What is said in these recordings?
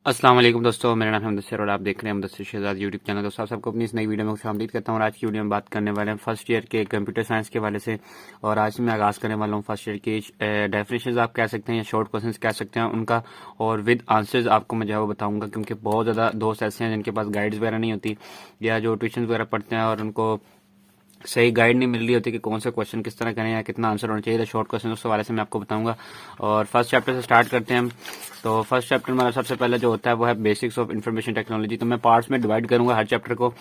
अस्सलाम वालेकुम दोस्तों, मेरा नाम है मुदस्सिर और आप देख रहे हैं मुदस्सिर शहजाद यूट्यूब चैनल। दोस्तों आप सबको अपनी इस नई वीडियो में खुशामदीद करता हूँ और आज की वीडियो में बात करने वाले हैं फर्स्ट ईयर के कंप्यूटर साइंस के वाले से। और आज मैं आगाज़ करने वाला हूँ फर्स्ट ईयर की डेफिनेशंस आप कह सकते हैं या शॉर्ट क्वेश्चंस कह सकते हैं उनका, और विद आंसर्स आपको मैं जो है वो बताऊँगा, क्योंकि बहुत ज़्यादा दोस्त ऐसे हैं जिनके पास गाइड्स वगैरह नहीं होती या जो ट्यूशन वगैरह पढ़ते हैं और उनको सही गाइड नहीं मिल रही होती कि कौन से क्वेश्चन किस तरह करें या कितना आंसर होना चाहिए। तो शॉर्ट क्वेश्चन उस हवाले से मैं आपको बताऊंगा और फर्स्ट चैप्टर से स्टार्ट करते हैं हम। तो फर्स्ट चैप्टर हमारा सबसे पहले जो होता है वो है बेसिक्स ऑफ इंफॉर्मेशन टेक्नोलॉजी। तो मैं पार्ट्स में डिवाइड करूंगा हर चैप्टर को,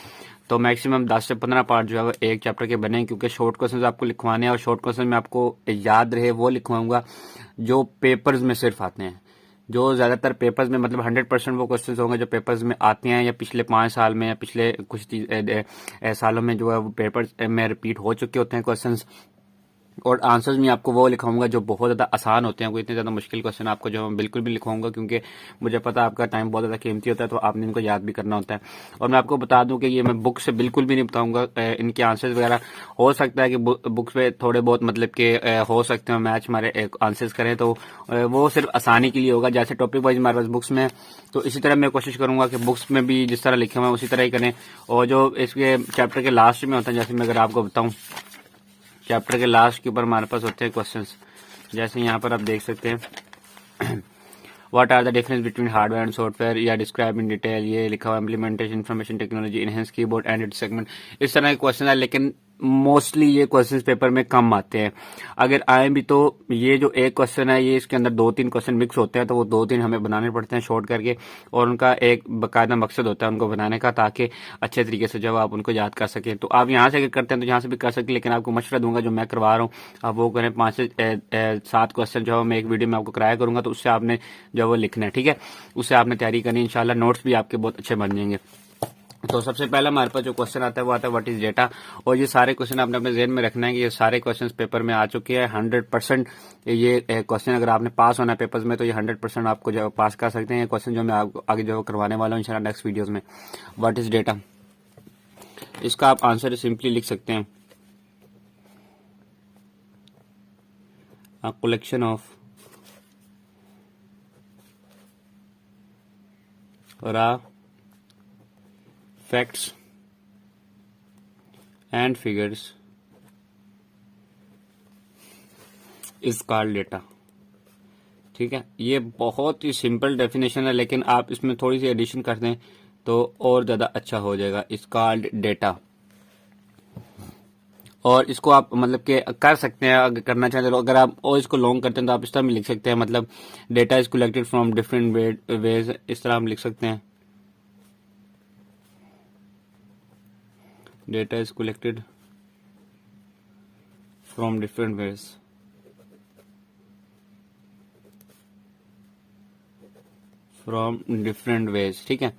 तो मैक्सिमम 10 से 15 पार्ट जो है वो एक चैप्टर के बने, क्योंकि शॉर्ट क्वेश्चन आपको लिखवाने हैं और शॉर्ट क्वेश्चन में आपको याद रहे वो लिखवाऊंगा जो पेपर्स में सिर्फ आते हैं। जो ज्यादातर पेपर्स में मतलब 100% वो क्वेश्चंस होंगे जो पेपर्स में आते हैं या पिछले 5 साल में या पिछले कुछ सालों में जो है वो पेपर्स में रिपीट हो चुके होते हैं क्वेश्चंस। और आंसर्स में आपको वो लिखाऊंगा जो बहुत ज़्यादा आसान होते हैं, कोई इतने ज़्यादा मुश्किल क्वेश्चन आपको जो मैं बिल्कुल भी लिखवाऊंगा, क्योंकि मुझे पता है आपका टाइम बहुत ज़्यादा कीमती होता है, तो आपने इनको याद भी करना होता है। और मैं आपको बता दूं कि ये मैं बुक से बिल्कुल भी नहीं बताऊंगा इनके आंसर्स वगैरह। हो सकता है कि बुक्स पे थोड़े बहुत मतलब के हो सकते हैं मैच हमारे आंसर्स करें, तो वो सिर्फ आसानी के लिए होगा। जैसे टॉपिक वाइज हमारे पास बुक्स में है, तो इसी तरह मैं कोशिश करूंगा कि बुक्स में भी जिस तरह लिखे हुए हैं उसी तरह ही करें। और जो इसके चैप्टर के लास्ट में होता है, जैसे मैं अगर आपको बताऊं, चैप्टर के लास्ट के ऊपर हमारे पास होते हैं क्वेश्चंस। जैसे यहाँ पर आप देख सकते हैं what are the difference between hardware and software, या डिस्क्राइब इन डिटेल, ये लिखा हुआ implementation information technology, enhance keyboard and its segment. इस तरह के क्वेश्चन है, लेकिन मोस्टली ये क्वेश्चंस पेपर में कम आते हैं। अगर आए भी तो ये जो एक क्वेश्चन है ये इसके अंदर 2-3 क्वेश्चन मिक्स होते हैं, तो वो 2-3 हमें बनाने पड़ते हैं शॉर्ट करके, और उनका एक बाकायदा मकसद होता है उनको बनाने का, ताकि अच्छे तरीके से जब आप उनको याद कर सकें। तो आप यहाँ से अगर करते हैं तो यहाँ से भी कर सकते हैं, लेकिन आपको मशवरा दूंगा जो मैं करवा रहा हूँ आप वो करें। 5 से 7 क्वेश्चन जो है मैं एक वीडियो में आपको कराया करूंगा, तो उससे आपने जो वो लिखना है, ठीक है, उससे आपने तैयारी करनी है। इंशाल्लाह नोट्स भी आपके बहुत अच्छे बन जाएंगे। तो सबसे पहला हमारे पास जो क्वेश्चन आता है वो आता है व्हाट इज डेटा। और ये सारे क्वेश्चन आपने अपने जेहन में रखना है कि ये सारे क्वेश्चन पेपर में आ चुके हैं 100%। ये क्वेश्चन अगर आपने पास होना है पेपर्स में तो ये 100% आपको जो पास कर सकते हैं। ये क्वेश्चन जो मैं आगे जो करवाने वाला हूँ इंशाल्लाह नेक्स्ट वीडियोस में। व्हाट इज डेटा, इसका आप आंसर सिंपली लिख सकते हैं कलेक्शन ऑफ रा facts and figures is called data. ठीक है, ये बहुत ही सिंपल डेफिनेशन है, लेकिन आप इसमें थोड़ी सी एडिशन कर दें तो और ज्यादा अच्छा हो जाएगा। इज कॉल्ड डेटा, और इसको आप मतलब के कर सकते हैं अगर करना चाहते हो। अगर आप और इसको लॉन्ग करते हैं तो आप इस तरह भी लिख सकते हैं, मतलब data is collected from different ways, इस तरह हम लिख सकते हैं। Data is collected from different ways, from different ways, ठीक है।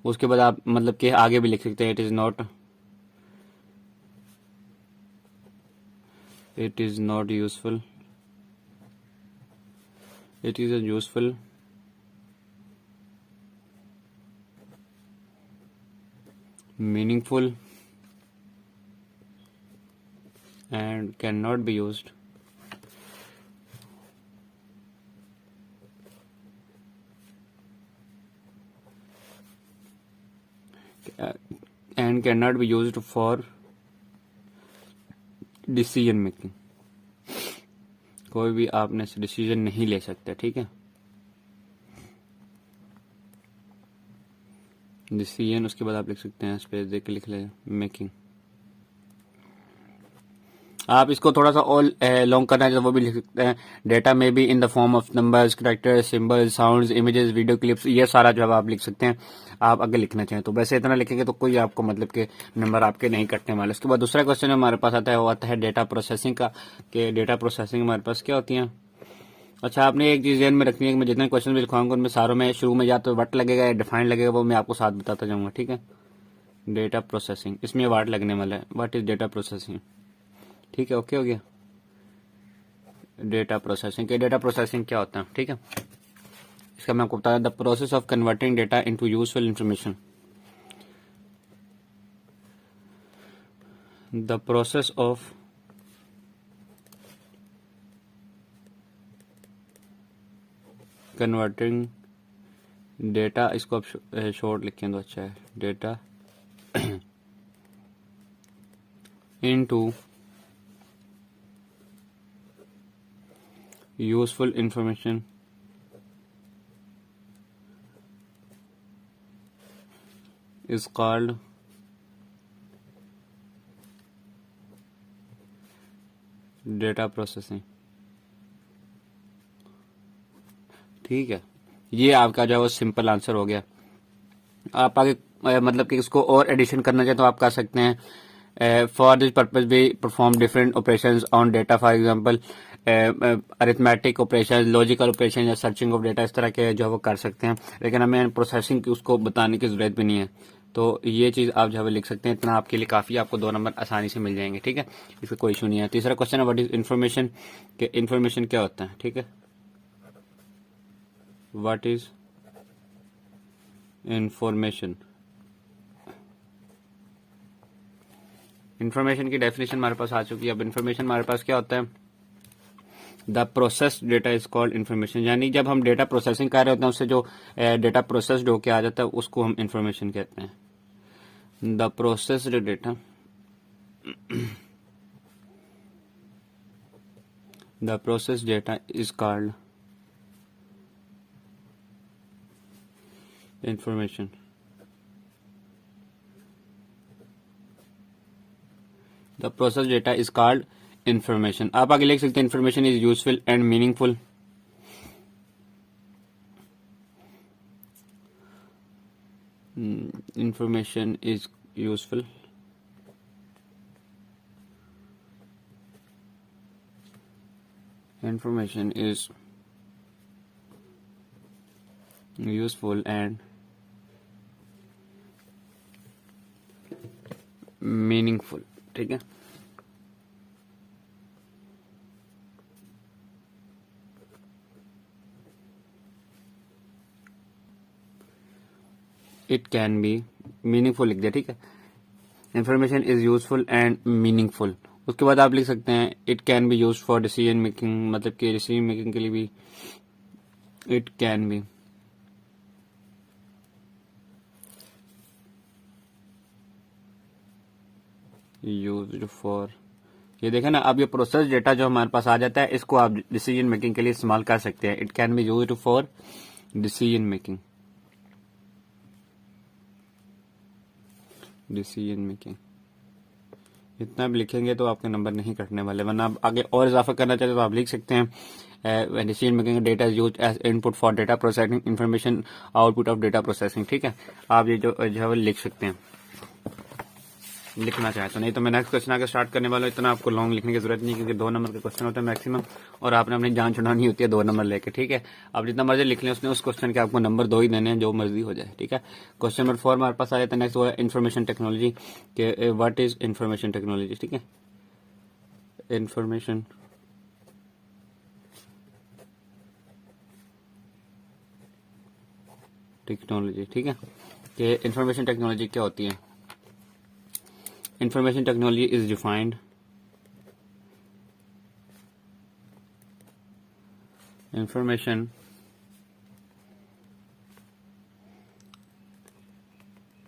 उसके बाद आप मतलब कि आगे भी लिख सकते हैं it is not useful, it is a useful meaningful and cannot be used and cannot be used for decision making। कोई भी आपने डिसीजन नहीं ले सकते, ठीक है। डिसीजन, उसके बाद आप लिख सकते हैं स्पेस देख के लिख ले मेकिंग। आप इसको थोड़ा सा और लॉन्ग करना है तो वो भी लिख सकते हैं। डेटा में भी इन the form of numbers, characters, symbols, sounds, images, video clips, ये सारा जो आप लिख सकते हैं आप अगर लिखना चाहें तो। वैसे इतना लिखेंगे तो कोई आपको मतलब के नंबर आपके नहीं कटने वाले। उसके बाद दूसरा क्वेश्चन हमारे पास आता है वो आता है डेटा प्रोसेसिंग का, कि डेटा प्रोसेसिंग हमारे पास क्या होती है। अच्छा, आपने एक चीज ध्यान में रखनी है कि मैं जितने क्वेश्चन भी लिखवाऊंगा उनमें सारों में शुरू में या तो वर्ड लगेगा या डिफाइन लगेगा, वो मैं आपको साथ बताता जाऊंगा, ठीक है। डेटा प्रोसेसिंग, इसमें वर्ड लगने वाला है। व्हाट इज डेटा प्रोसेसिंग, ठीक है, ओके हो गया। डेटा प्रोसेसिंग के डेटा प्रोसेसिंग क्या होता है, ठीक है, इसका मैं आपको बता the process of converting data into useful information. The process of converting data, इसको आप शॉर्ट लिखें तो अच्छा है, data into useful information is called data processing. ठीक है, ये आपका जो है वो सिंपल आंसर हो गया। आप आगे मतलब कि इसको और एडिशन करना चाहें तो आप कर सकते हैं। For this purpose we perform different operations on data, for example arithmetic operation, logical operation या सर्चिंग ऑफ डेटा, इस तरह के जो है वो कर सकते हैं, लेकिन हमें प्रोसेसिंग की उसको बताने की जरूरत भी नहीं है। तो ये चीज़ आप जो है लिख सकते हैं, इतना आपके लिए काफ़ी, आपको 2 नंबर आसानी से मिल जाएंगे। ठीक है, इसका कोई इशू नहीं है। तीसरा क्वेश्चन है व्हाट इज इन्फॉर्मेशन, कि इन्फॉर्मेशन क्या होता है। ठीक है, व्हाट इज इंफॉर्मेशन। इंफॉर्मेशन की डेफिनेशन हमारे पास आ चुकी है। अब इंफॉर्मेशन हमारे पास क्या होता है, the process data is called information, यानी जब हम डेटा प्रोसेसिंग कर रहे होते हैं उससे जो डेटा प्रोसेस्ड होके आ जाता है उसको हम इंफॉर्मेशन कहते हैं। The processed data, the process data is called information. The process data is called information. आप आगे लिख सकते हैं information is useful and meaningful. Information is useful information is useful and meaningful। ठीक है, इट कैन बी मीनिंगफुल लिख दिया। ठीक है, information is useful and meaningful. उसके बाद आप लिख सकते हैं it can be use for decision making, मतलब कि डिसीजन मेकिंग के लिए भी it can be used for. ये देखें ना, अब ये प्रोसेस डेटा जो हमारे पास आ जाता है इसको आप डिसीजन मेकिंग के लिए इस्तेमाल कर सकते हैं। It can be used for decision making, decision making. इतना भी लिखेंगे तो आपके नंबर नहीं कटने वाले, वरना आप आगे और इजाफा करना चाहते तो आप लिख सकते हैं decision making data is used as input for data processing, information output of data processing. ठीक है, आप ये जो है लिख सकते हैं, लिखना चाहे तो। नहीं तो मैं नेक्स्ट क्वेश्चन आगे स्टार्ट करने वाला हूँ। इतना आपको लॉन्ग लिखने की जरूरत नहीं, क्योंकि 2 नंबर का क्वेश्चन होता है मैक्सिमम, और आपने अपनी जान छुड़ानी होती है 2 नंबर लेके। ठीक है, आप जितना मर्जी लिख लें उसने उस क्वेश्चन के आपको नंबर 2 ही देने हैं, जो मर्जी हो जाए। ठीक है, क्वेश्चन नंबर 4 हमारे पास आ जाता है नेक्स्ट, वो है इन्फॉर्मेशन टेक्नोलॉजी के व्हाट इज इन्फॉर्मेशन टेक्नोलॉजी। ठीक है, इन्फॉर्मेशन टेक्नोलॉजी। ठीक है, कि इन्फॉर्मेशन टेक्नोलॉजी क्या होती है। Information technology is defined information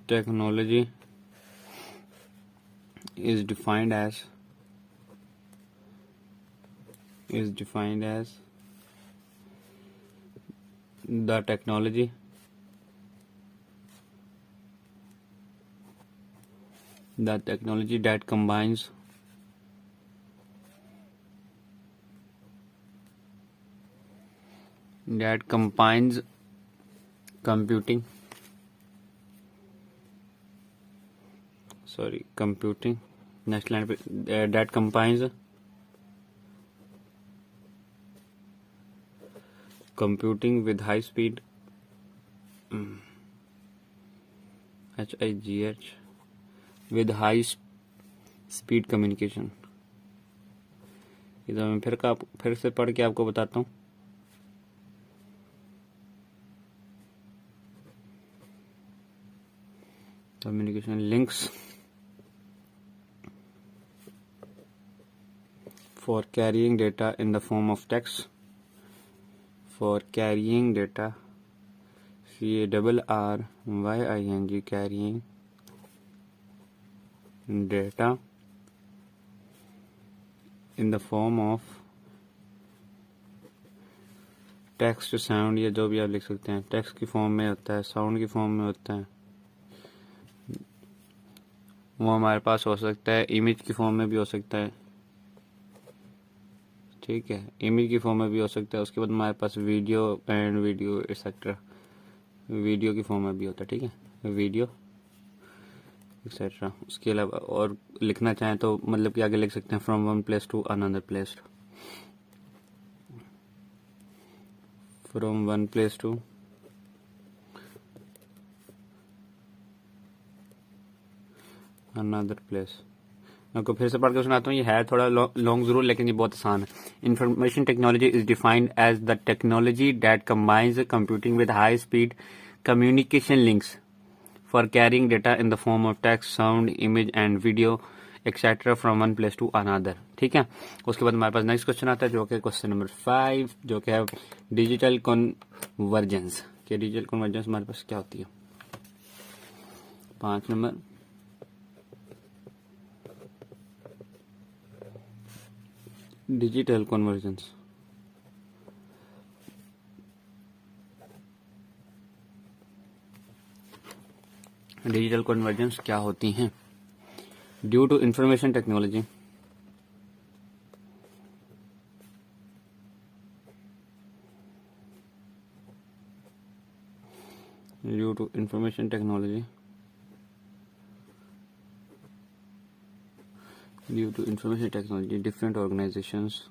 technology is defined as the technology that combines computing next line पे that combines computing with high speed HIGH with high speed communication। इधर मैं फिर से पढ़ के आपको बताता हूँ। Communication links for carrying data in the form of text, for carrying data, CARRYING, carrying data in the form of text, sound, या जो भी आप लिख सकते हैं। टेक्स्ट की फॉर्म में होता है, साउंड की फॉर्म में होता है, वो हमारे पास हो सकता है, इमेज की फॉर्म में भी हो सकता है, ठीक है, इमेज की फॉर्म में भी हो सकता है। उसके बाद हमारे पास video and video etcetera, video की फॉर्म में भी होता है, ठीक है, वीडियो एक्सेट्रा। उसके अलावा और लिखना चाहें तो मतलब कि आगे लिख सकते हैं from one place to another place, from one place to another place. मैं आपको फिर से पढ़ के सुनाता हूँ, ये है थोड़ा लॉन्ग जरूर, लेकिन ये बहुत आसान है। Information technology is defined as the technology that combines computing with high speed communication links for carrying data in the form of text, sound, image and video etcetera from one place to another, ठीक है। उसके बाद हमारे पास next question आता है जो कि question number 5, जो कि है डिजिटल कन्वर्जेंस। कि डिजिटल कन्वर्जेंस हमारे पास क्या होती है। 5 number, digital convergence. Digital convergence क्या होती हैं। Due to information technology, due to information technology, due to information technology different organisations,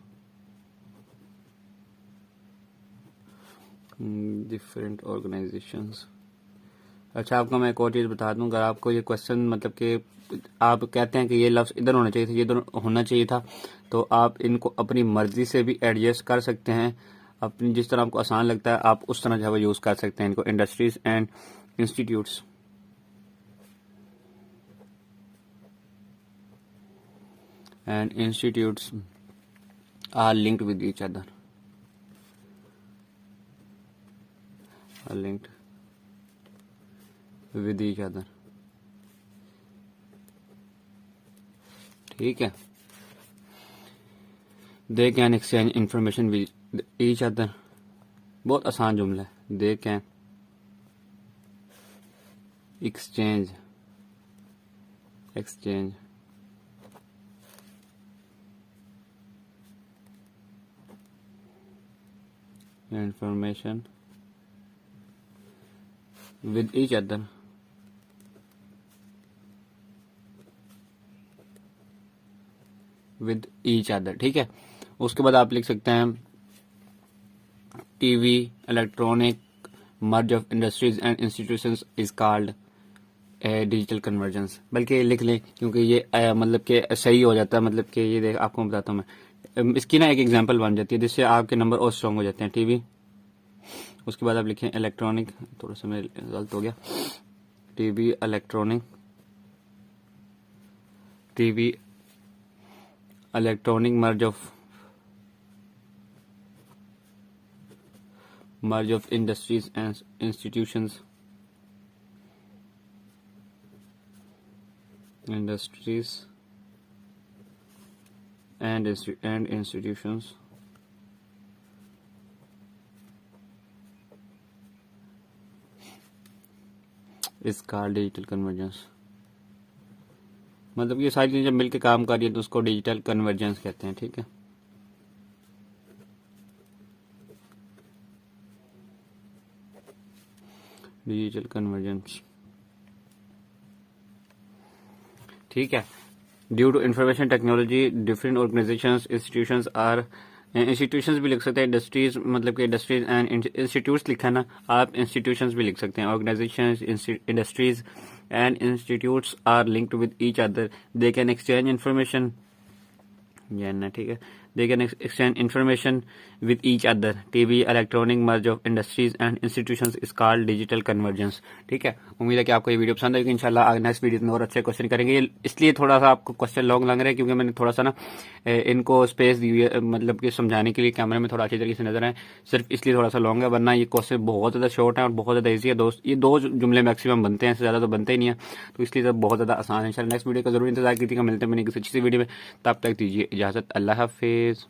different organisations. अच्छा, आपको मैं एक और चीज़ बता दूं, अगर आपको ये क्वेश्चन मतलब कि आप कहते हैं कि ये लफ्ज़ इधर होना चाहिए था, ये इधर होना चाहिए था, तो आप इनको अपनी मर्जी से भी एडजस्ट कर सकते हैं। अपनी जिस तरह आपको आसान लगता है आप उस तरह जो है यूज़ कर सकते हैं इनको। Industries and institutes, and institutes are linked with each other, are linked with each other, ठीक है। they can exchange information with each other, बहुत आसान जुमला है। they can exchange information with each other, with each other, ठीक है। उसके बाद आप लिख सकते हैं TV electronic merge of industries and institutions is called digital convergence. बल्कि लिख लें क्योंकि ये मतलब कि सही हो जाता है। मतलब कि ये देख आपको बताता हूँ मैं, इसकी ना एक एग्जांपल बन जाती है जिससे आपके नंबर और स्ट्रॉन्ग हो जाते हैं। टीवी, उसके बाद आप लिखें इलेक्ट्रॉनिक, थोड़ा सा मेरा गलत हो गया, TV electronic, TV electronic merge of industries and institutions, industries and institutions is called digital convergence। मतलब ये सारी चीजें जब मिलकर काम कर रही है तो उसको डिजिटल कन्वर्जेंस कहते हैं, ठीक है। डिजिटल कन्वर्जेंस, ठीक है। Due to information technology different organisations, institutions are, institutions भी लिख सकते हैं, इंडस्ट्रीज मतलब कि इंडस्ट्रीज एंड इंस्टीट्यूट्स लिखा ना, आप इंस्टीट्यूशंस भी लिख सकते हैं। Organisations, industries and institutes are linked with each other, they can exchange information, ठीक है, they can exchange information with each other. TV electronic merge of industries and institutions is called digital convergence. ठीक है, उम्मीद है कि आपको ये video पसंद आएगी। इंशाल्लाह नेक्स्ट वीडियो में और अच्छे क्वेश्चन करेंगे। इसलिए थोड़ा सा आपको क्वेश्चन लॉन्ग लग रहा है क्योंकि मैंने थोड़ा सा ना इनको स्पेस दी हुई है, मतलब कि समझाने के लिए कैमरे में थोड़ा अच्छी तरीके से नजर आए, सिर्फ इसलिए थोड़ा सा लॉन्ग है, वरना ये क्वेश्चन बहुत ज़्यादा शॉर्ट है और बहुत ज़्यादा ईजी है दोस्त। ये 2 जुमले मैक्सिमम बनते हैं, इससे ज़्यादा तो बनते ही नहीं है, तो इसलिए तो बहुत ज़्यादा आसान है। इंशाल्लाह नेक्स्ट वीडियो का जरूर इंतजार कीजिएगा। मिलते हैं किसी अच्छी सी वीडियो में, तब तक दीजिए इजाज़त। अल्लाह हाफिज़।